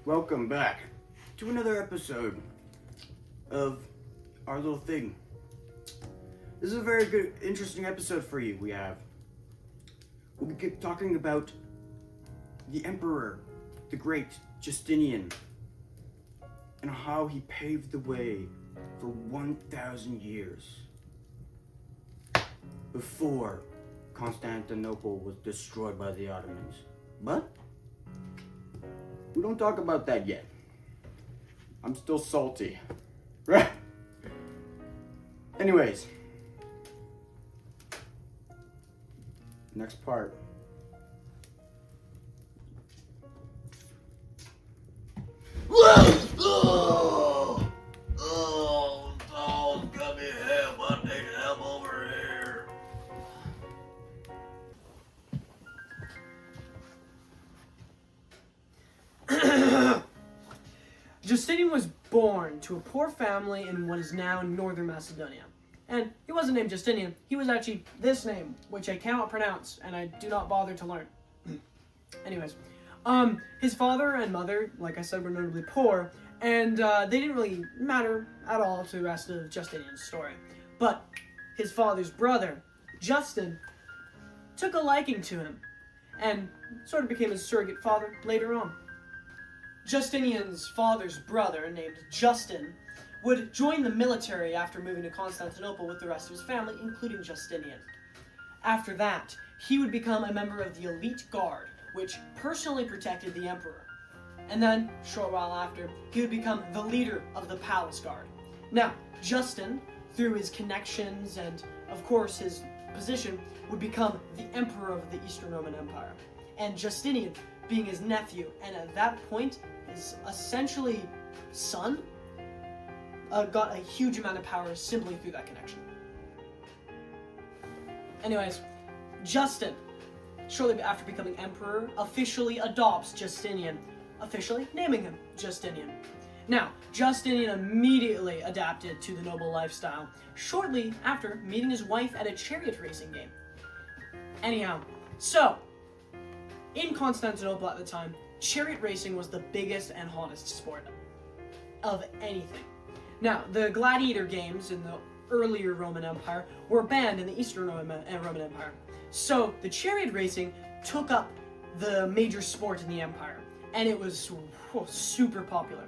Welcome back to another episode of our little thing. This is a very good, interesting episode for you. We'll be talking about the Emperor, the great Justinian, and how he paved the way for 1,000 years before Constantinople was destroyed by the Ottomans. But we don't talk about that yet. I'm still salty. Right? Anyways. Next part. Give me help. I need help over here. Justinian was born to a poor family in what is now northern Macedonia. And he wasn't named Justinian, he was actually this name, which I cannot pronounce, and I do not bother to learn. Anyways, his father and mother, like I said, were notably poor, and they didn't really matter at all to the rest of Justinian's story. But his father's brother, Justin, took a liking to him, and sort of became his surrogate father later on. Justinian's father's brother, named Justin, would join the military after moving to Constantinople with the rest of his family, including Justinian. After that, he would become a member of the elite guard, which personally protected the emperor. And then, a short while after, he would become the leader of the palace guard. Now, Justin, through his connections and, of course, his position, would become the emperor of the Eastern Roman Empire. And Justinian, being his nephew, and at that point, his essentially son, got a huge amount of power simply through that connection. Anyways, Justin, shortly after becoming emperor, officially adopts Justinian, officially naming him Justinian. Now, Justinian immediately adapted to the noble lifestyle, shortly after meeting his wife at a chariot racing game. Anyhow, so, in Constantinople at the time, chariot racing was the biggest and hottest sport of anything. Now, the gladiator games in the earlier Roman Empire were banned in the Eastern Roman Empire. So, the chariot racing took up the major sport in the empire, and it was super popular.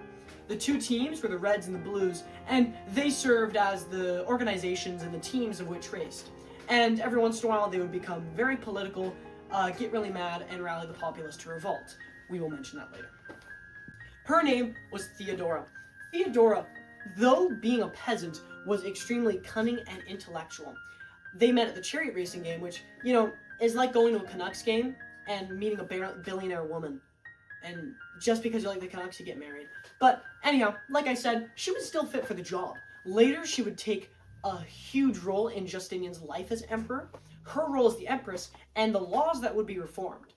The two teams were the Reds and the Blues, and they served as the organizations and the teams of which raced. And every once in a while, they would become very political, get really mad, and rally the populace to revolt. We will mention that later. Her name was Theodora. Theodora, though being a peasant, was extremely cunning and intellectual. They met at the chariot racing game, which, is like going to a Canucks game and meeting a billionaire woman. And just because you like the Canucks, you get married. But anyhow, like I said, she was still fit for the job. Later, she would take a huge role in Justinian's life as emperor, her role as the empress, and the laws that would be reformed.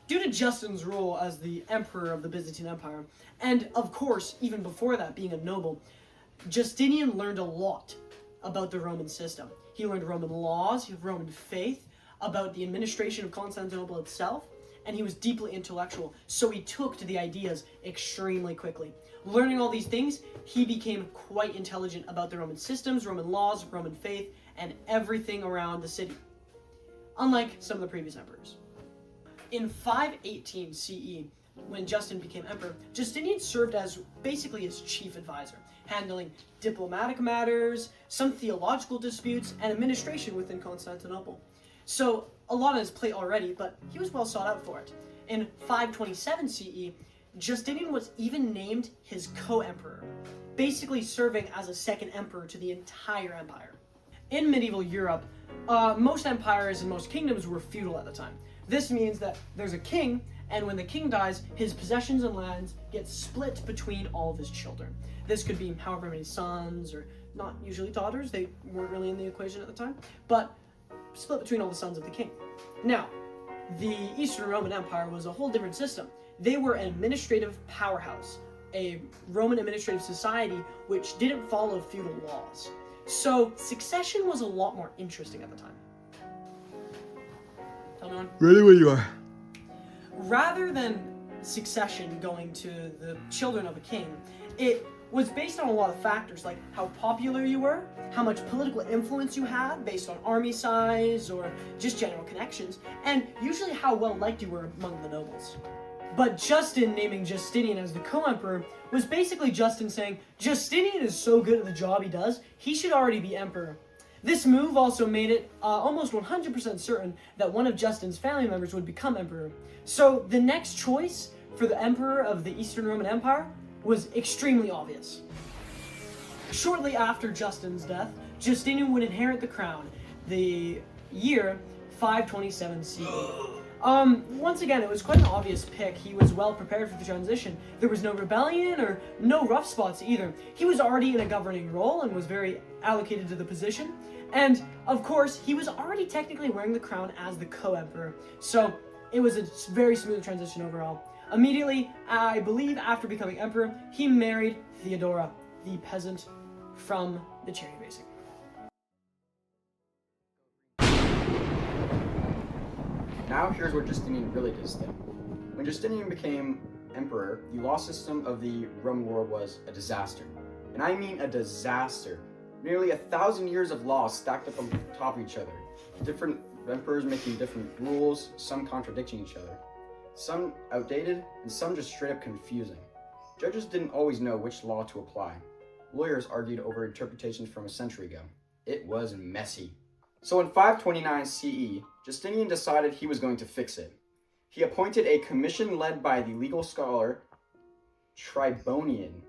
Due to Justin's role as the emperor of the Byzantine Empire, and of course, even before that, being a noble, Justinian learned a lot about the Roman system. He learned Roman laws, Roman faith, about the administration of Constantinople itself, and he was deeply intellectual, so he took to the ideas extremely quickly. Learning all these things, he became quite intelligent about the Roman systems, Roman laws, Roman faith, and everything around the city, unlike some of the previous emperors. In 518 CE, when Justin became emperor, Justinian served as basically his chief advisor, handling diplomatic matters, some theological disputes, and administration within Constantinople. So, a lot on his plate already, but he was well sought out for it. In 527 CE, Justinian was even named his co-emperor, basically serving as a second emperor to the entire empire. In medieval Europe, most empires and most kingdoms were feudal at the time. This means that there's a king, and when the king dies, his possessions and lands get split between all of his children. This could be however many sons, or not usually daughters, they weren't really in the equation at the time, but split between all the sons of the king. Now, the Eastern Roman Empire was a whole different system. They were an administrative powerhouse, a Roman administrative society which didn't follow feudal laws. So succession was a lot more interesting at the time. Tell me one. Ready when you are. Rather than succession going to the children of a king, it was based on a lot of factors like how popular you were, how much political influence you had based on army size or just general connections, and usually how well liked you were among the nobles. But Justin naming Justinian as the co-emperor was basically Justin saying, Justinian is so good at the job he does, he should already be emperor. This move also made it almost 100% certain that one of Justin's family members would become emperor. So the next choice for the emperor of the Eastern Roman Empire was extremely obvious. Shortly after Justin's death, Justinian would inherit the crown, the year 527 CE. Once again, it was quite an obvious pick. He was well prepared for the transition. There was no rebellion or no rough spots either. He was already in a governing role and was very allocated to the position. And, of course, he was already technically wearing the crown as the co-emperor. So, it was a very smooth transition overall. Immediately, I believe after becoming emperor, he married Theodora, the peasant from the chariot racing. Now here's where Justinian really did his thing. When Justinian became emperor, the law system of the Roman world was a disaster. And I mean a disaster. Nearly 1,000 years of laws stacked up on top of each other. Different emperors making different rules, some contradicting each other. Some outdated, and some just straight up confusing. Judges didn't always know which law to apply. Lawyers argued over interpretations from a century ago. It was messy. So in 529 CE, Justinian decided he was going to fix it. He appointed a commission led by the legal scholar Tribonian.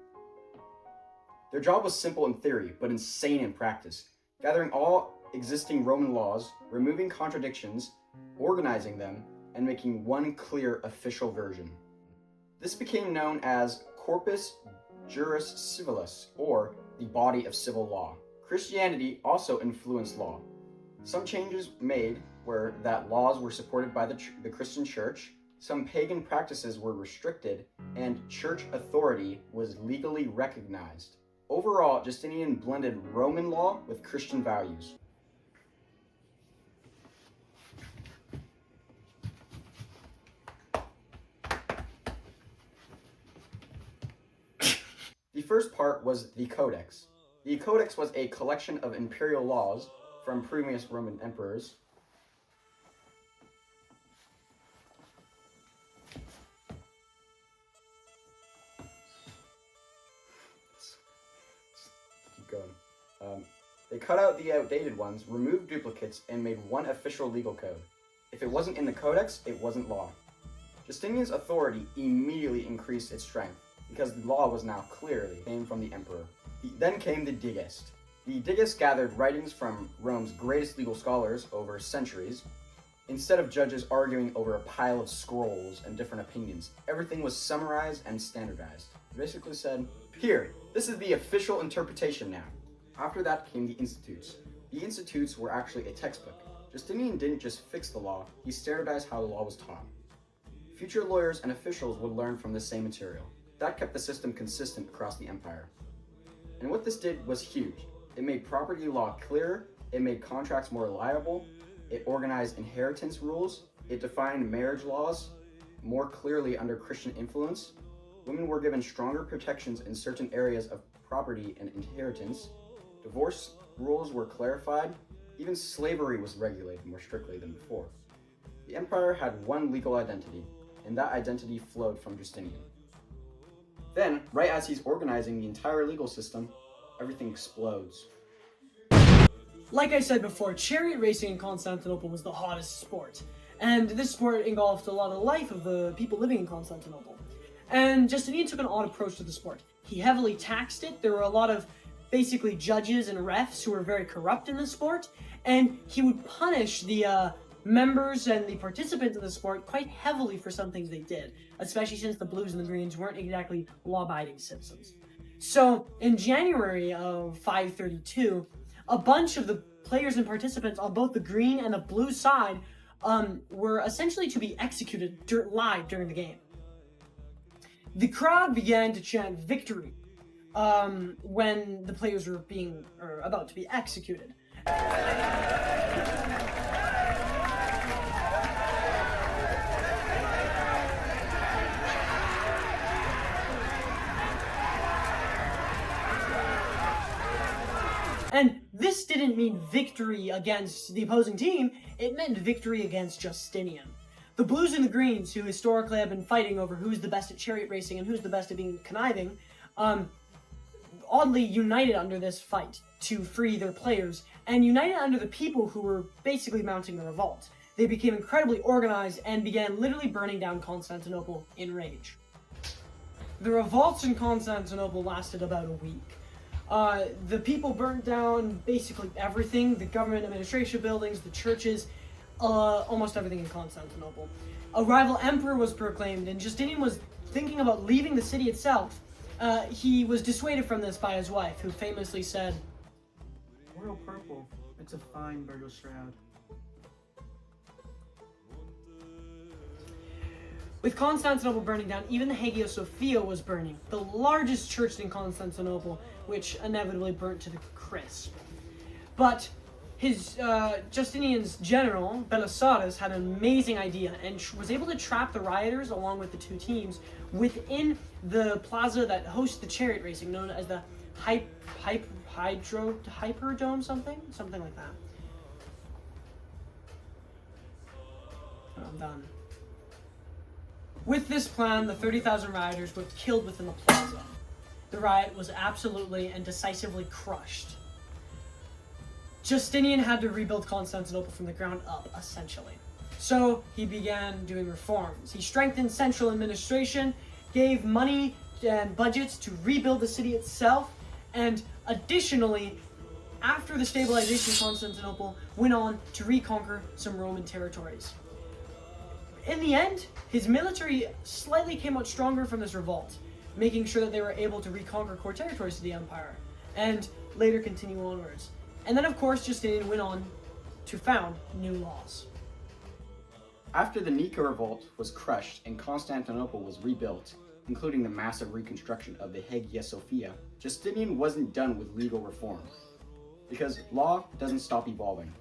Their job was simple in theory, but insane in practice, gathering all existing Roman laws, removing contradictions, organizing them, and making one clear official version. This became known as Corpus Juris Civilis, or the body of civil law. Christianity also influenced law. Some changes made were that laws were supported by the Christian church, some pagan practices were restricted, and church authority was legally recognized. Overall, Justinian blended Roman law with Christian values. The first part was the Codex. The Codex was a collection of imperial laws from previous Roman emperors. Keep going. They cut out the outdated ones, removed duplicates, and made one official legal code. If it wasn't in the Codex, it wasn't law. Justinian's authority immediately increased its strength, because the law was now clearly came from the emperor. Then came the Digest. The Digest gathered writings from Rome's greatest legal scholars over centuries. Instead of judges arguing over a pile of scrolls and different opinions, everything was summarized and standardized. It basically said, here, this is the official interpretation now. After that came the Institutes. The Institutes were actually a textbook. Justinian didn't just fix the law, he standardized how the law was taught. Future lawyers and officials would learn from the same material. That kept the system consistent across the empire. And what this did was huge. It made property law clearer, it made contracts more reliable, it organized inheritance rules, it defined marriage laws more clearly under Christian influence, women were given stronger protections in certain areas of property and inheritance, divorce rules were clarified, even slavery was regulated more strictly than before. The empire had one legal identity, and that identity flowed from Justinian. Then, right as he's organizing the entire legal system, everything explodes. Like I said before, chariot racing in Constantinople was the hottest sport, and this sport engulfed a lot of the life of the people living in Constantinople. And Justinian took an odd approach to the sport. He heavily taxed it. There were a lot of basically judges and refs who were very corrupt in the sport, and he would punish the members and the participants in the sport quite heavily for some things they did, especially since the Blues and the Greens weren't exactly law-abiding citizens. So, in January of 532, a bunch of the players and participants on both the Green and the Blue side were essentially to be executed live during the game. The crowd began to chant victory when the players were about to be executed. And this didn't mean victory against the opposing team, it meant victory against Justinian. The Blues and the Greens, who historically have been fighting over who's the best at chariot racing and who's the best at being conniving, oddly united under this fight to free their players, and united under the people who were basically mounting the revolt. They became incredibly organized and began literally burning down Constantinople in rage. The revolts in Constantinople lasted about a week. The people burnt down basically everything, the government administration buildings, the churches, almost everything in Constantinople. A rival emperor was proclaimed, and Justinian was thinking about leaving the city itself. He was dissuaded from this by his wife, who famously said, "Royal purple, it's a fine burial shroud." With Constantinople burning down, even the Hagia Sophia was burning, the largest church in Constantinople, which inevitably burnt to the crisp. But Justinian's general, Belisarius, had an amazing idea and was able to trap the rioters along with the two teams within the plaza that hosts the chariot racing, known as the Hyperdome, something like that. I'm done. With this plan, the 30,000 rioters were killed within the plaza. The riot was absolutely and decisively crushed. Justinian had to rebuild Constantinople from the ground up, essentially. So he began doing reforms. He strengthened central administration, gave money and budgets to rebuild the city itself, and additionally, after the stabilization of Constantinople, went on to reconquer some Roman territories. In the end, his military slightly came out stronger from this revolt, making sure that they were able to reconquer core territories to the empire, and later continue onwards. And then, of course, Justinian went on to found new laws. After the Nika revolt was crushed and Constantinople was rebuilt, including the massive reconstruction of the Hagia Sophia, Justinian wasn't done with legal reform, because law doesn't stop evolving.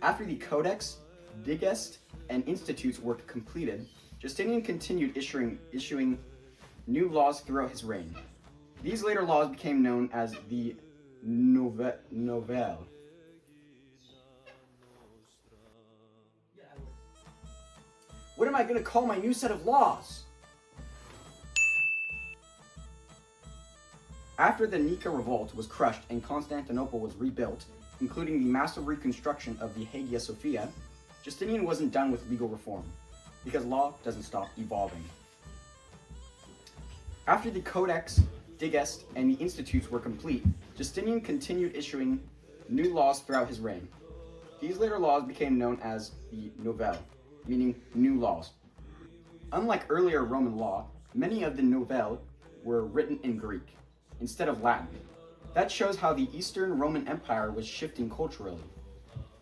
After the Codex, Digest, and Institutes were completed, Justinian continued issuing new laws throughout his reign. These later laws became known as the Novelle. What am I going to call my new set of laws? After the Nika revolt was crushed and Constantinople was rebuilt, including the massive reconstruction of the Hagia Sophia, Justinian wasn't done with legal reform, because law doesn't stop evolving. After the Codex, Digest, and the Institutes were complete, Justinian continued issuing new laws throughout his reign. These later laws became known as the Novelle, meaning new laws. Unlike earlier Roman law, many of the Novelle were written in Greek, instead of Latin. That shows how the Eastern Roman Empire was shifting culturally,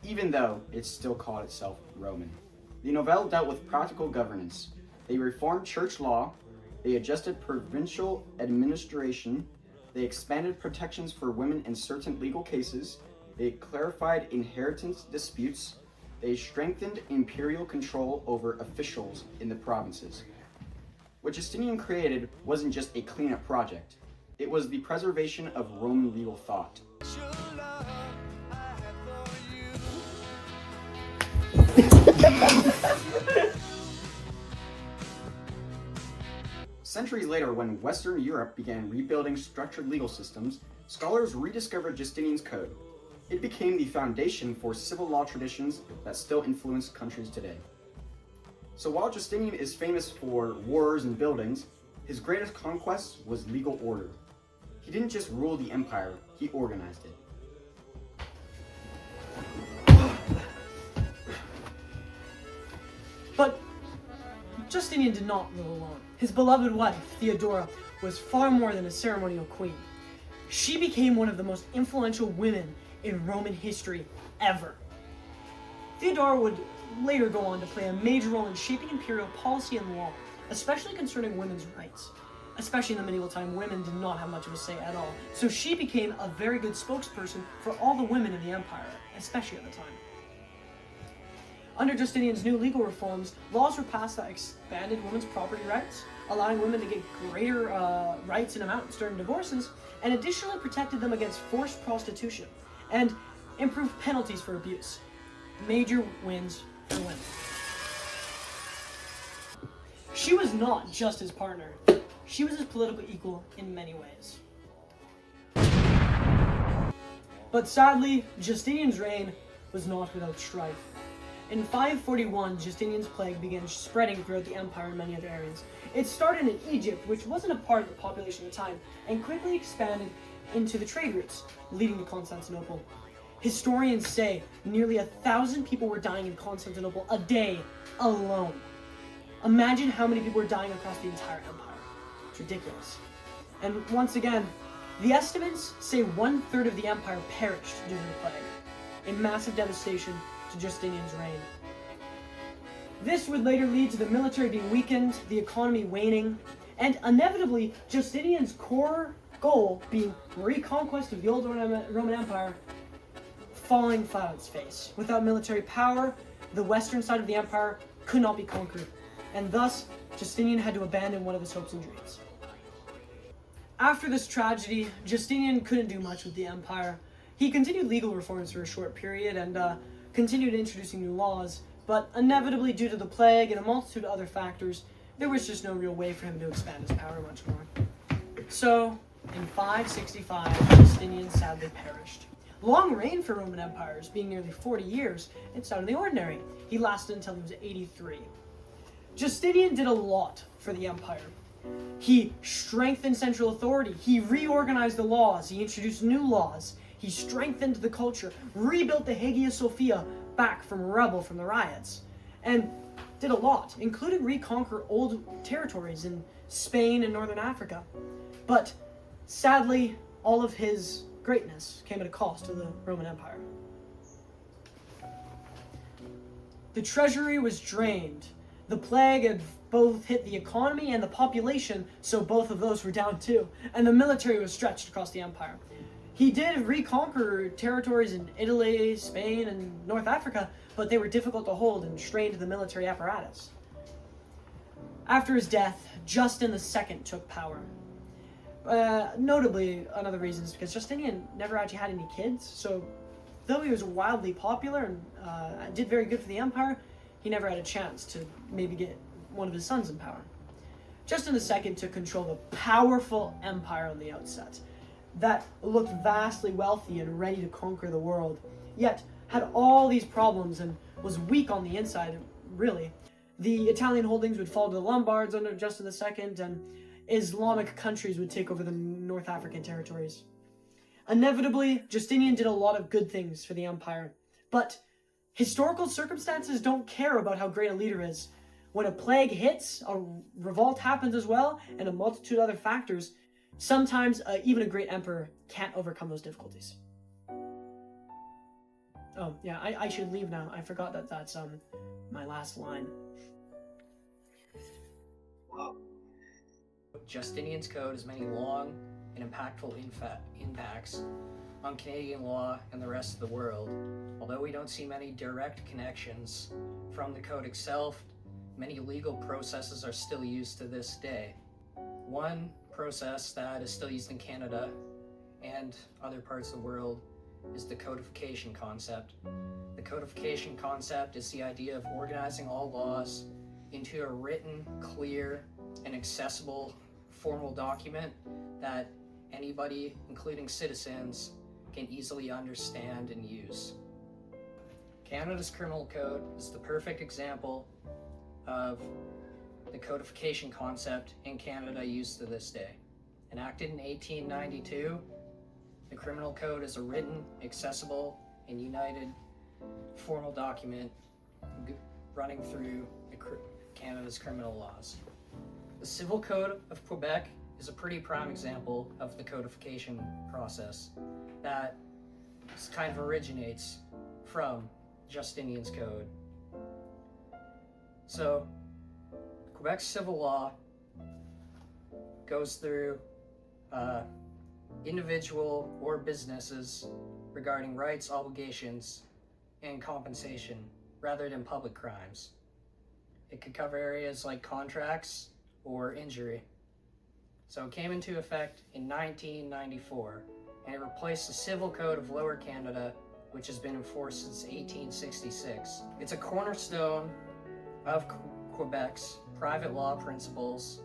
even though it still called itself Roman. The Novelle dealt with practical governance. They reformed church law, they adjusted provincial administration, they expanded protections for women in certain legal cases, they clarified inheritance disputes, they strengthened imperial control over officials in the provinces. What Justinian created wasn't just a cleanup project, it was the preservation of Roman legal thought. Centuries later, when Western Europe began rebuilding structured legal systems, scholars rediscovered Justinian's Code. It became the foundation for civil law traditions that still influence countries today. So while Justinian is famous for wars and buildings, his greatest conquest was legal order. He didn't just rule the empire, he organized it. Justinian did not rule alone. His beloved wife, Theodora, was far more than a ceremonial queen. She became one of the most influential women in Roman history ever. Theodora would later go on to play a major role in shaping imperial policy and law, especially concerning women's rights. Especially in the medieval time, women did not have much of a say at all. So she became a very good spokesperson for all the women in the empire, especially at the time. Under Justinian's new legal reforms, laws were passed that expanded women's property rights, allowing women to get greater rights and amounts during divorces, and additionally protected them against forced prostitution, and improved penalties for abuse. Major wins for women. She was not just his partner. She was his political equal in many ways. But sadly, Justinian's reign was not without strife. In 541, Justinian's plague began spreading throughout the empire in many other areas. It started in Egypt, which wasn't a part of the population at the time, and quickly expanded into the trade routes, leading to Constantinople. Historians say nearly 1,000 people were dying in Constantinople a day alone. Imagine how many people were dying across the entire empire. It's ridiculous. And once again, the estimates say 1/3 of the empire perished due to the plague, a massive devastation to Justinian's reign. This would later lead to the military being weakened, the economy waning, and inevitably Justinian's core goal being reconquest of the old Roman Empire falling flat on its face. Without military power, the western side of the empire could not be conquered, and thus Justinian had to abandon one of his hopes and dreams. After this tragedy, Justinian couldn't do much with the empire. He continued legal reforms for a short period and continued introducing new laws, but inevitably due to the plague and a multitude of other factors, there was just no real way for him to expand his power much more. So, in 565, Justinian sadly perished. Long reign for Roman empires, being nearly 40 years, it's out of the ordinary. He lasted until he was 83. Justinian did a lot for the empire. He strengthened central authority, he reorganized the laws, he introduced new laws, he strengthened the culture, rebuilt the Hagia Sophia back from rubble from the riots, and did a lot, including reconquer old territories in Spain and northern Africa. But sadly, all of his greatness came at a cost to the Roman Empire. The treasury was drained. The plague had both hit the economy and the population, so both of those were down too, and the military was stretched across the empire. He did reconquer territories in Italy, Spain, and North Africa, but they were difficult to hold and strained the military apparatus. After his death, Justin II took power. Notably, another reason is because Justinian never actually had any kids, so though he was wildly popular and did very good for the empire, he never had a chance to maybe get one of his sons in power. Justin II took control of a powerful empire on the outset that looked vastly wealthy and ready to conquer the world, yet had all these problems and was weak on the inside, really. The Italian holdings would fall to the Lombards under Justin II, and Islamic countries would take over the North African territories. Inevitably, Justinian did a lot of good things for the empire, but historical circumstances don't care about how great a leader is. When a plague hits, a revolt happens as well, and a multitude of other factors, sometimes even a great emperor can't overcome those difficulties. Oh, yeah, I should leave now. I forgot that that's my last line. Wow. Justinian's Code has many long and impactful impacts on Canadian law and the rest of the world. Although we don't see many direct connections from the code itself, many legal processes are still used to this day. One process that is still used in Canada and other parts of the world is the codification concept. The codification concept is the idea of organizing all laws into a written, clear, and accessible formal document that anybody, including citizens, can easily understand and use. Canada's criminal code is the perfect example of the codification concept in Canada used to this day. Enacted in 1892, the criminal code is a written, accessible, and united formal document running through the Canada's criminal laws. The Civil Code of Quebec is a pretty prime example of the codification process that kind of originates from Justinian's Code. So, Quebec's civil law goes through individual or businesses regarding rights, obligations, and compensation rather than public crimes. It could cover areas like contracts or injury. So it came into effect in 1994, and it replaced the Civil Code of Lower Canada, which has been enforced since 1866. It's a cornerstone of Quebec's private law principles,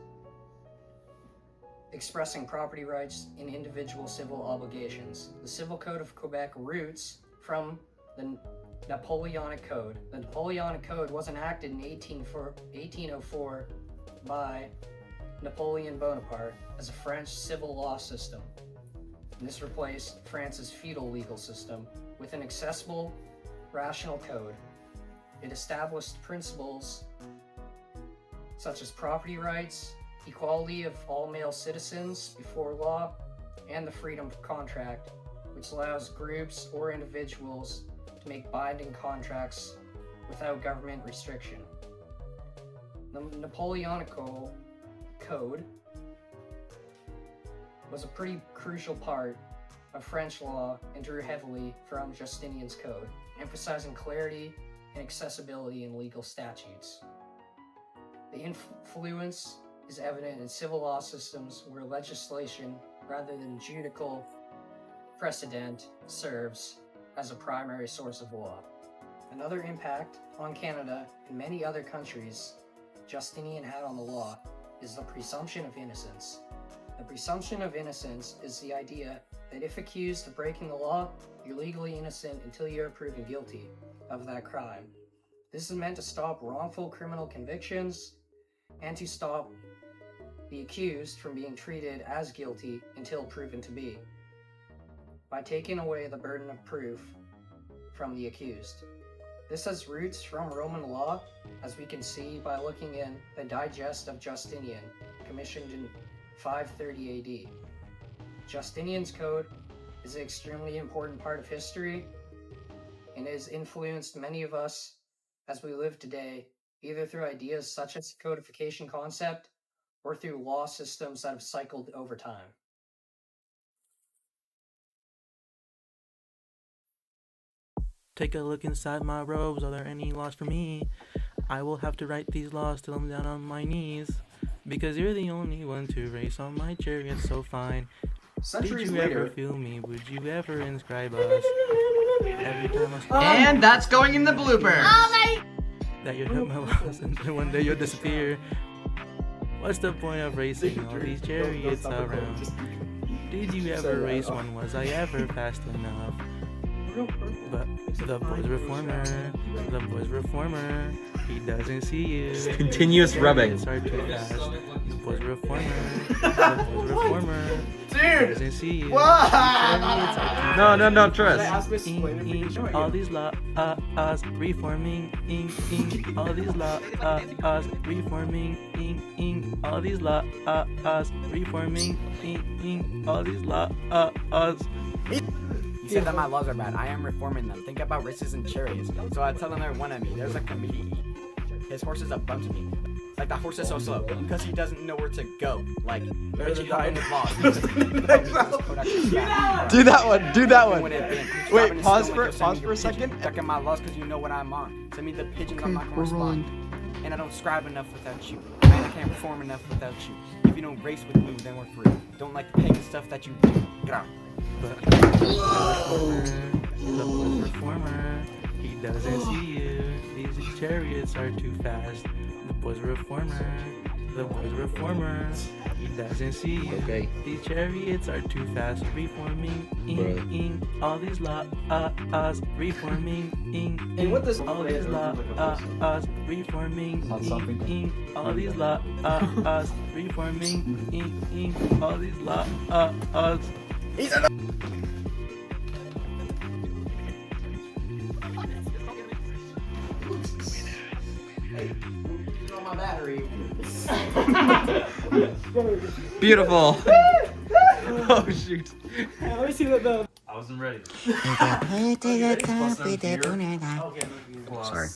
expressing property rights and individual civil obligations. The Civil Code of Quebec roots from the Napoleonic Code. The Napoleonic Code was enacted in 1804 by Napoleon Bonaparte as a French civil law system. And this replaced France's feudal legal system with an accessible, rational code. It established principles such as property rights, equality of all male citizens before law, and the freedom of contract, which allows groups or individuals to make binding contracts without government restriction. The Napoleonic Code was a pretty crucial part of French law and drew heavily from Justinian's Code, emphasizing clarity and accessibility in legal statutes. The influence is evident in civil law systems where legislation, rather than judicial precedent, serves as a primary source of law. Another impact on Canada and many other countries Justinian had on the law is the presumption of innocence. The presumption of innocence is the idea that if accused of breaking the law, you're legally innocent until you are proven guilty of that crime. This is meant to stop wrongful criminal convictions and to stop the accused from being treated as guilty until proven to be, by taking away the burden of proof from the accused. This has roots from Roman law, as we can see by looking in the Digest of Justinian, commissioned in 530 AD. Justinian's Code is an extremely important part of history and has influenced many of us as we live today, either through ideas such as the codification concept or through law systems that have cycled over time. Take a look inside my robes. Are there any laws for me? I will have to write these laws till I'm down on my knees, because you're the only one to race on my chariot so fine. Centuries Did you later, ever feel me? Would you ever inscribe us? Every time and that's going in the blooper. that you hit my loss and then one day you'll disappear. What's the point of racing all these chariots around? Did you ever race one? Was I ever fast enough? But the boy's reformer, he doesn't see you. Continuous rubbing. It's hard too fast. The boy's reformer, he doesn't see you. No, trust. All these laws reforming, all these laws reforming, all these laws reforming, all these laws. He said that my laws are bad. I am reforming them. Think about races and chariots. So I tell them they're one of me. There's a committee. His horse is up to me. Like, the horse is so slow because he doesn't know where to go. Like, Richie helping his laws. Do that one. Wait, pause for a second. Check in my laws because you know what I'm on. Send me the pigeons on my correspondence. And I don't scribe enough without you. And I can't perform enough without you. If you don't race with me, then we're free. Don't like the pagan stuff that you do. Get out. But the reformer, he doesn't see you. These chariots are too fast. The boy's reformer, he doesn't see you. Okay. These chariots are too fast. Reforming, all these laws, reforming, And what this all these laws, reforming, all these laws, reforming, all these laws. Hey, on my back. Beautiful. Oh shoot. Let me see what the. I wasn't ready. Sorry.